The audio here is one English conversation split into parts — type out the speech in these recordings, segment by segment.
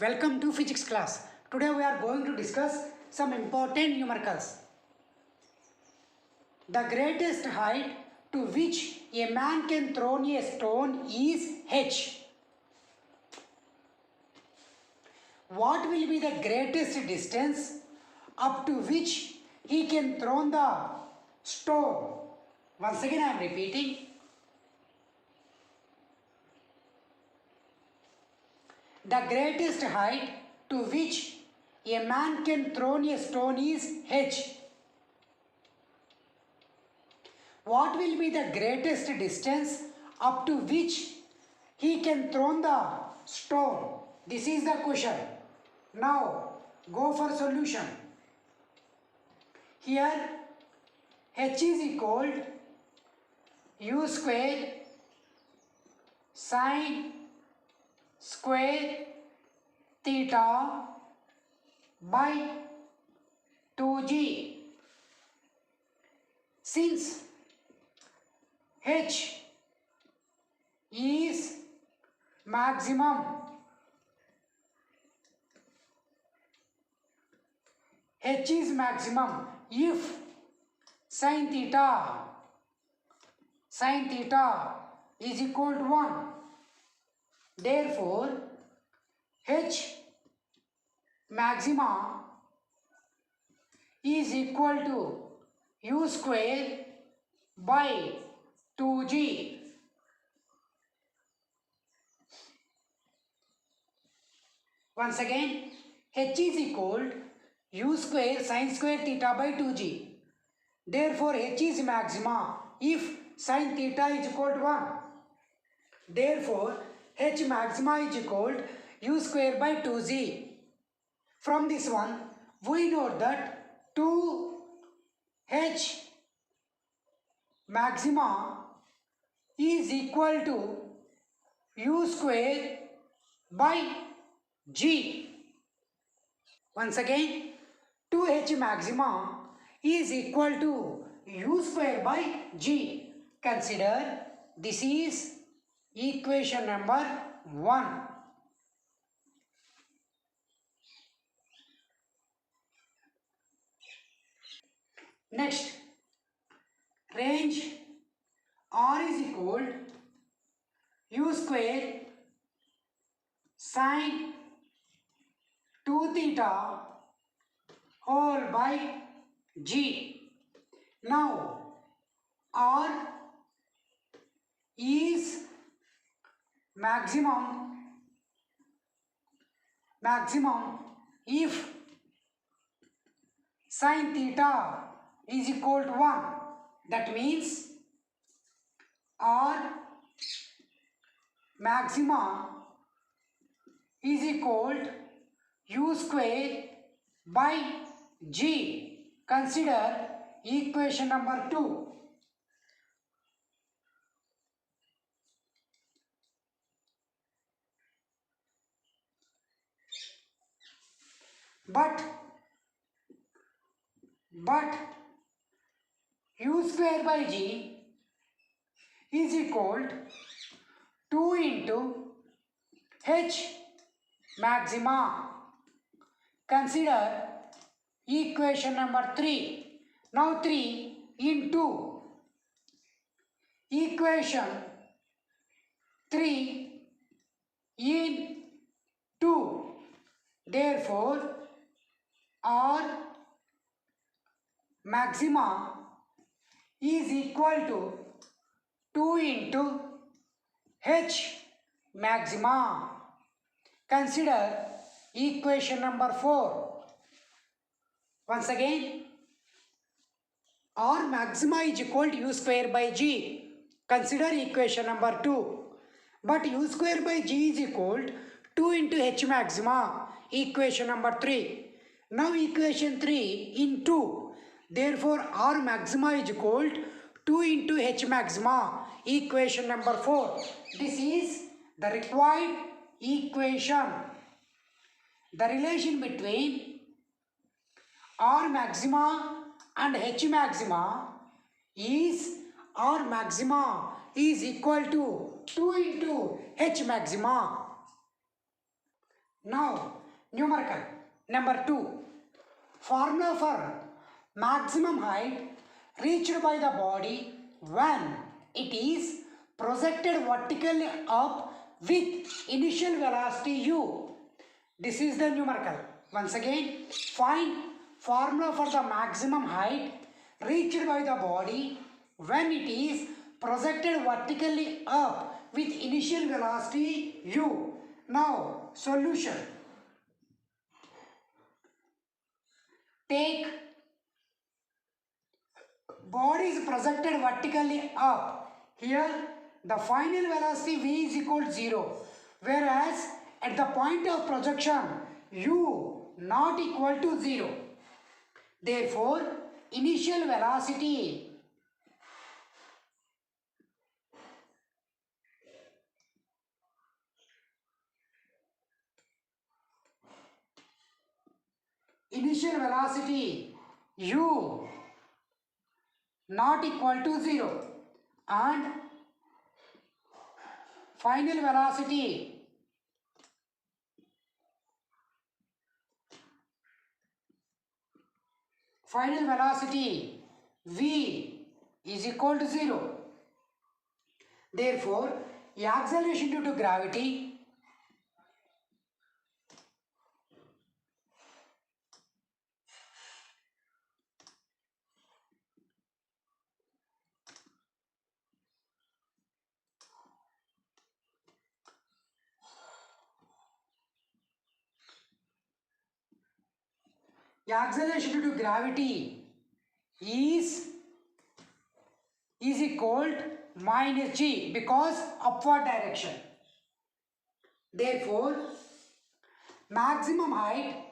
Welcome to physics class. Today we are going to discuss some important numericals. The greatest height to which a man can throw a stone is h. What will be the greatest distance up to which he can throw the stone? Once again I am repeating. The greatest height to which a man can throw a stone is h. What will be the greatest distance up to which he can throw the stone? This is the question. Now go for solution. Here h is equal u square sine square theta by 2g. Since h is maximum, h is maximum if sin theta is equal to 1. Therefore, h maxima is equal to u square by 2g. Once again, h is equal to u square sin square theta by 2g. Therefore, h is maxima if sin theta is equal to 1. Therefore, h maxima is equal to u square by 2g. From this one, we know that 2h maxima is equal to u square by g. Once again, 2h maxima is equal to u square by g. Consider this is equation number 1. Next, range r is equal u square sine 2 theta whole by g. Now r is maximum if sin theta is equal to 1. That means r maxima is equal to u square by g. Consider equation number 2. But u square by g is equal to 2 into h maxima. Consider equation number 3. Now 3 into equation 3 in 2. Therefore, r maxima is equal to 2 into h maxima. Consider equation number 4. Once again, r maxima is equal to u square by g. Consider equation number 2. But u square by g is equal to 2 into h maxima. Equation number 3. Now equation 3 in 2. Therefore, r maxima is equal to 2 into h maxima. Equation number 4. This is the required equation. The relation between r maxima and h maxima is r maxima is equal to 2 into h maxima. Now, numerical number 2. Formula for maximum height reached by the body when it is projected vertically up with initial velocity u. This is the numerical. Once again, find formula for the maximum height reached by the body when it is projected vertically up with initial velocity u. Now, solution. Take body is projected vertically up. Here, the final velocity v is equal to 0. Whereas, at the point of projection, u not equal to 0. Therefore, initial velocity u not equal to 0 and final velocity v is equal to 0. Therefore, the acceleration due to gravity due to gravity is equal to minus g because upward direction. Therefore, maximum height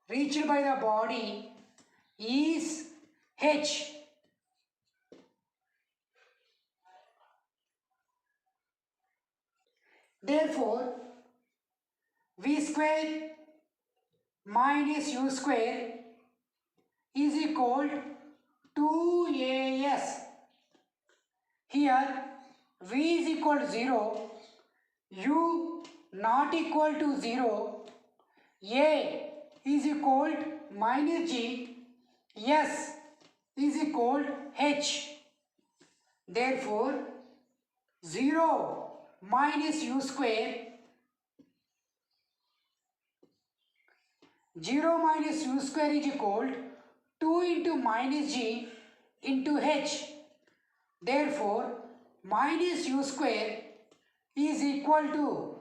reached by the body is h. Therefore, v square minus u square is equal to 2as. Here, v is equal to 0, u not equal to 0, a is equal to minus g, s is equal to h. Therefore, 0 minus u square 0 minus u square is equal to 2 into minus g into h. Therefore, minus u square is equal to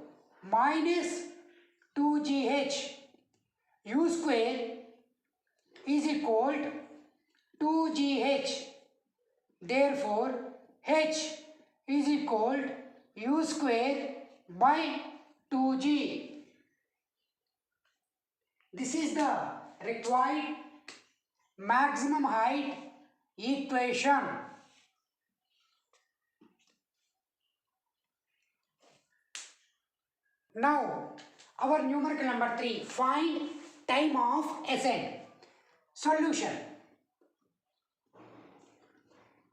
minus 2gh. U square is equal to 2gh. Therefore, h is equal to u square by 2g. This is the required maximum height equation. Now, our numerical number 3. Find time of ascent. Solution.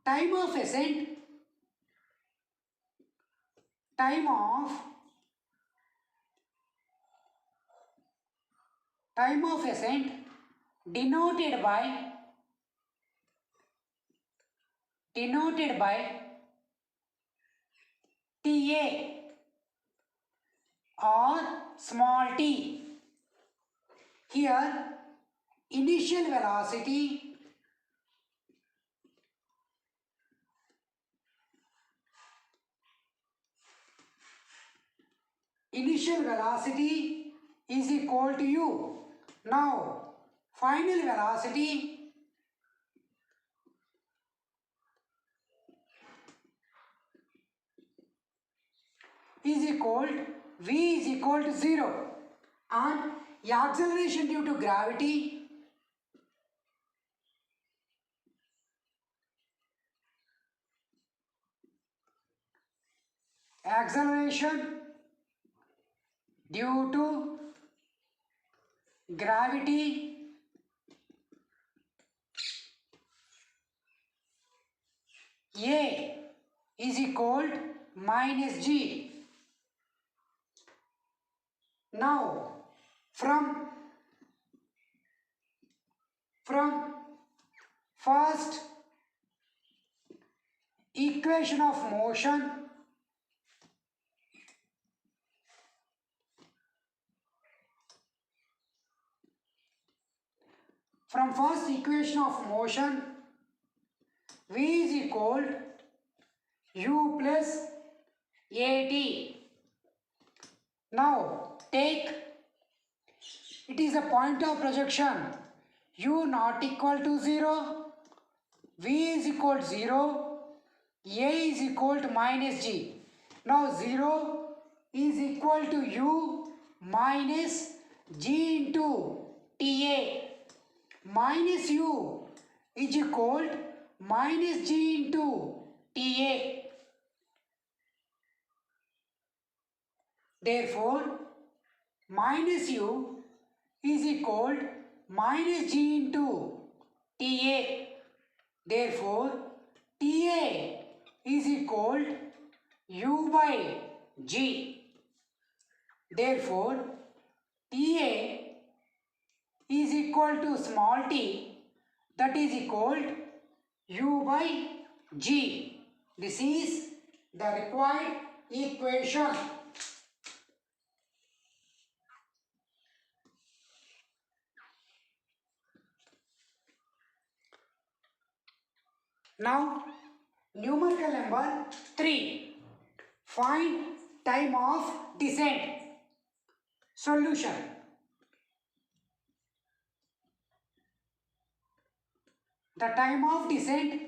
Time of ascent denoted by TA or small t. Here, initial velocity is equal to u. Now, final velocity is equal v is equal to 0 and acceleration due to gravity acceleration due to gravity A is equal to minus g. Now from first equation of motion v is equal to u plus at. Now take, it is a point of projection, u not equal to 0, v is equal to 0, a is equal to minus g. Now 0 is equal to u minus g into ta, minus u is equal to minus g into ta. Therefore minus u is equal to minus g into ta. Therefore ta is equal to u by g. Therefore ta is equal to small t, that is equal to u by g. This is the required equation. Now numerical number 3. Find time of descent. Solution. The time of descent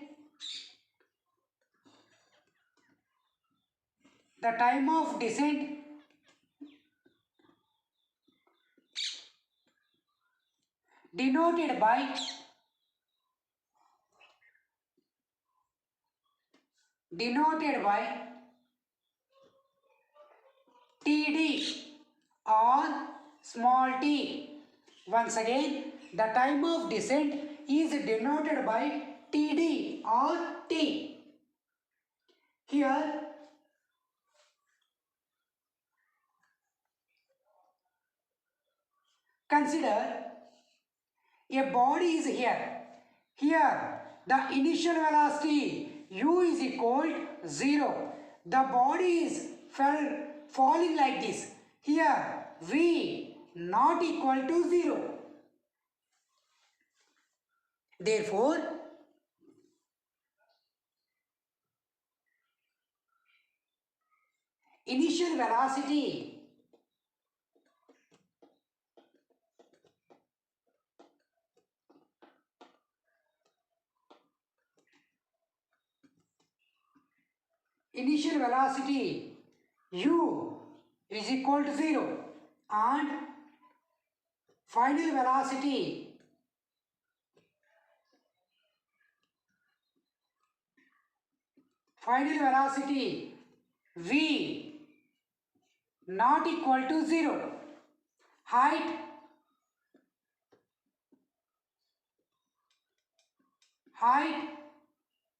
denoted by TD or small t. Once again, the time of descent is denoted by TD or t. Here consider a body is here. Here the initial velocity u is equal to 0. The body is falling like this. Here v not equal to 0. Therefore initial velocity u is equal to 0 and final velocity v not equal to 0. Height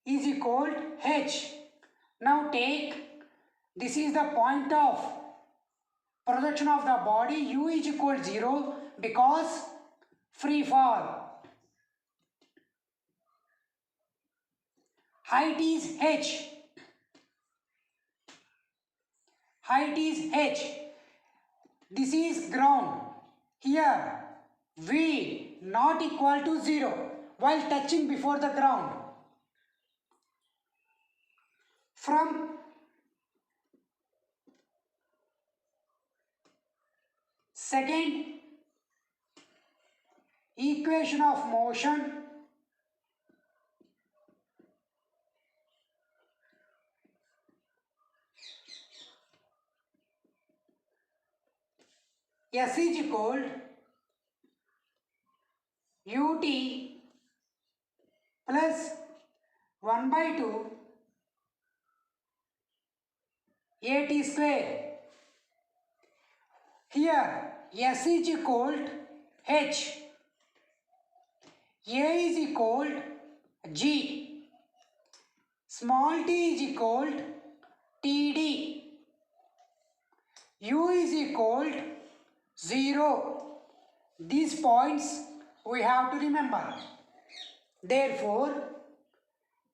is equal to h. Now take, this is the point of projection of the body, u is equal to 0 because free fall. Height is h. This is ground. Here v not equal to 0 while touching before the ground. From second equation of motion S is equal ut plus 1 by 2 at square. Here S is equal h, A is equal g, small t is equal td, u is equal 0. These points we have to remember. Therefore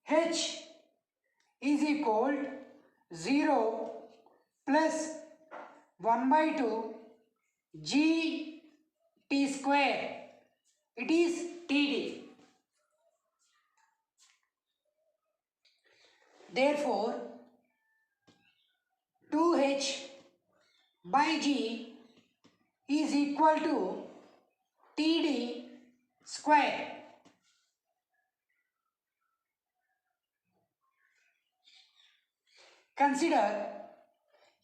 h is equal 0 plus 1 by 2 g t square. It is td. Therefore 2h by g is equal to td square. Consider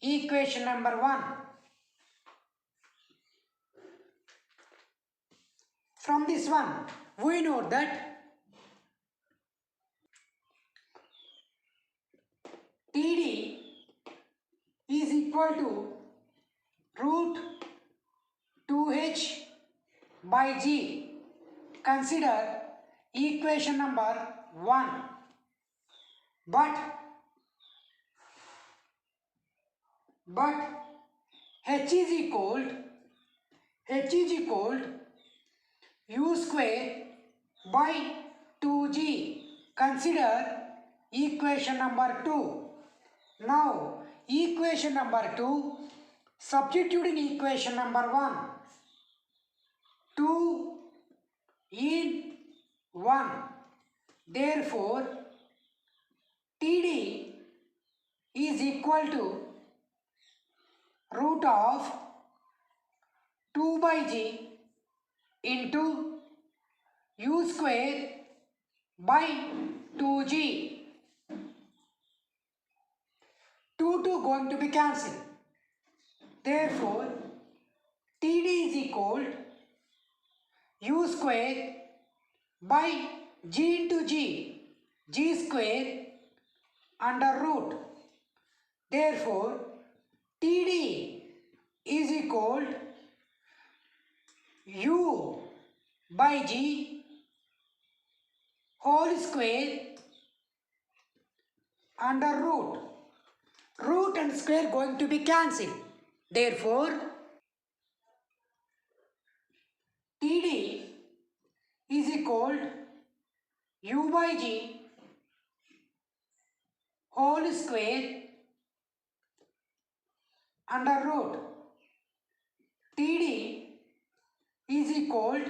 equation number 1. From this one, we know that td is equal to root 2h by g. Consider equation number 1. But h is equal u square by 2g. Consider equation number 2. Now equation number 2, substitute in equation number 1. 2 in 1. Therefore td is equal to root of 2 by g into u square by 2g. 2 going to be cancelled. Therefore td is equal u square by g into g square under root. Therefore td is equal u by g whole square under root. Root and square going to be cancelled. Therefore td is equal u by g whole square under root. td is equal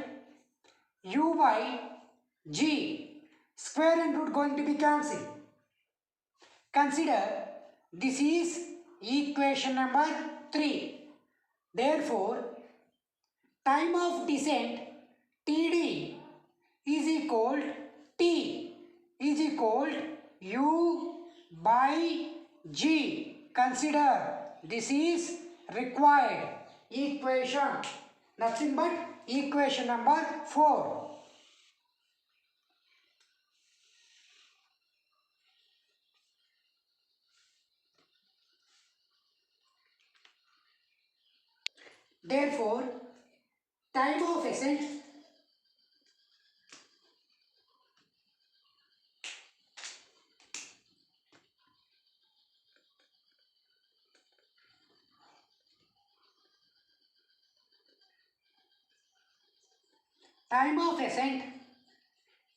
u by g. Square and root going to be cancelled. Consider this is equation number 3. Therefore time of descent td is equal t is equal u by g. Consider this is required equation, nothing but equation number 4. Therefore time of ascent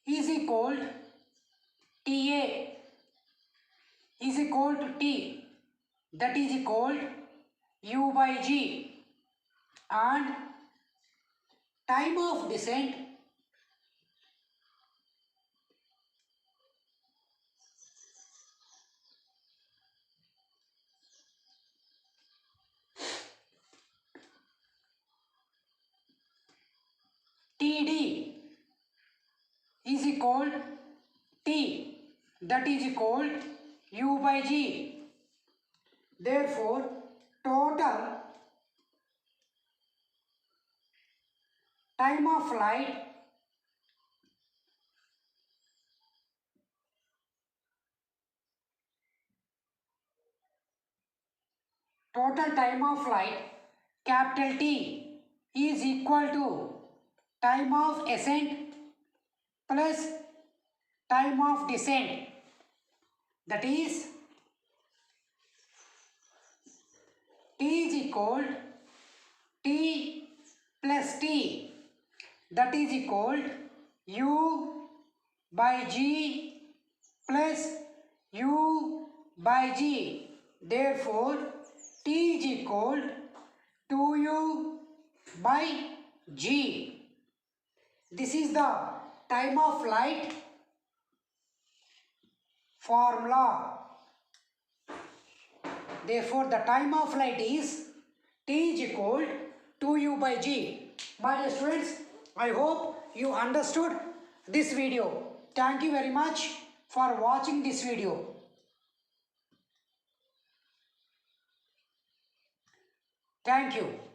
is equal ta is equal to t, that is equal u by g, and time of descent td is equal t, that is equal u by g. Therefore total time of flight total time of flight capital T is equal to time of ascent plus time of descent, that is T is equal T plus T, that is equal U by G plus U by G. Therefore, T is equal to U by G. This is the time of flight formula. Therefore, the time of flight is T is equal to U by G. My dear students, I hope you understood this video. Thank you very much for watching this video. Thank you.